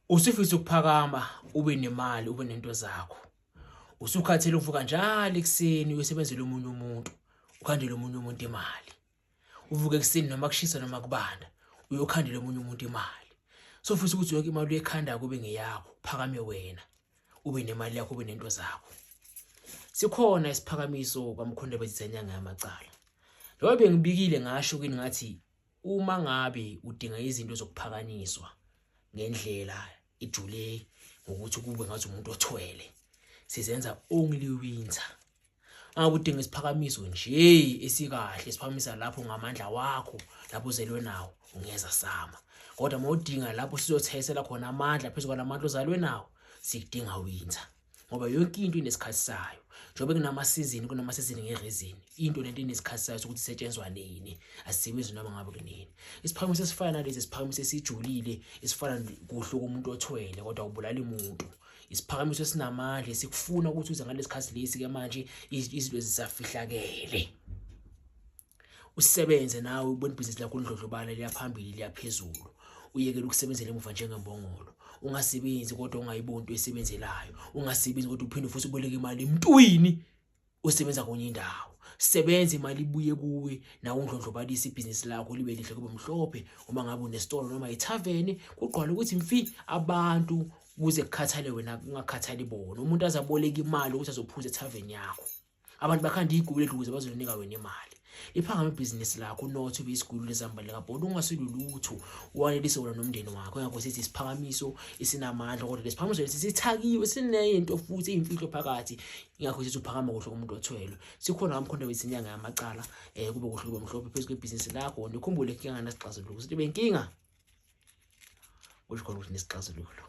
Usufisa ukuphakama ube nemali ube nento zakho. Usukhathele uvuka njalo ekseni uyosebenzela umunye umuntu, ukhandele umunye umuntu imali. Uvuka ekseni noma kushisa noma kubanda, uyokhandela umunye umuntu imali. Sofisa ukuthi yonke imali uyekhanda kube ngeyakho, phakame wena. Ube nemali yakho ube nento zakho. Sikhona isiphakamiso kwaMkhonto bezinyanga yamacala. Njengoba bengibikile ngasho kini ngathi uma ngabe udinga izinto zokuphakanyiswa ngendlela ijule ngokuthi kube ngathi umuntu othwele, sizenza only winter. Angabe udinga isiphakamiso nje esikahle, siphakamisa lapho ngamandla wakho, lapho uzelwe nawo ungeza sama. Kodwa mawudinga lapho sizothayisela khona amandla phezulu kwalamandla ozalwe nawo, sikudinga winter. Ngoba yonke into inesikhathi sayo. Njengoba kunamasizini ngereason. Into lento inesikhathi sayo ukuthi isetshenzwa nini, asisebenzi noma ngabe kunini. Isiphakamiso esifana nalezi isiphakamiso esijulile, esifana kuhle komuntu othwele kodwa ubulala umuntu. Isiphakamiso esinamandla sikufuna ukuthi uze ngalesikhathi lesi ke manje izinto zisafihlakele. Usebenze nawe ubone ibhizinisi lakho lindlondlobala liyaphambili liyaphezulu. Uyekele ukusebenzela emuva njengembongolo. Ungasebenzi kodwa ungayiboni into esebenzelayo. Ungasebenzi kodwa uphinde futhi uboleke imali emntwini osebenza kwenye indawo. Sebenza imali ibuye kuwe nawe undlondlobalisa ibhizinisi lakho libe lihle kube mhlophe. Uma ngabe unesitolo noma ithaveni kuqala ukuthi mfi abantu kuze kukhathale wena ungakhathali bona. Umuntu azaboleka imali ukuthi azophuza ethaveni yakho. Abantu bakhanda igule ukuze bazonika wena imali. Iphakama ibhizinisi lakho unotho beyisigulu lezambaleka bonke ungasilulutho wanelise wona nomndeni wakho. Ngakho sithi isiphakamiso esinamandla kodwa lesiphakamiso lesithakiwe sinento futhi imfihlo phakathi. Ngakho sithi uphakama kuhle komuntu othwele. Sikhona ngaMkhonto bezinyanga yamacala kube kuhle kube mhlophe phezulu kwebhizinisi lakho. Nikhumbule inkinga nesixazululo. Sithi benkinga uyikhona ukuthi nesixazululo.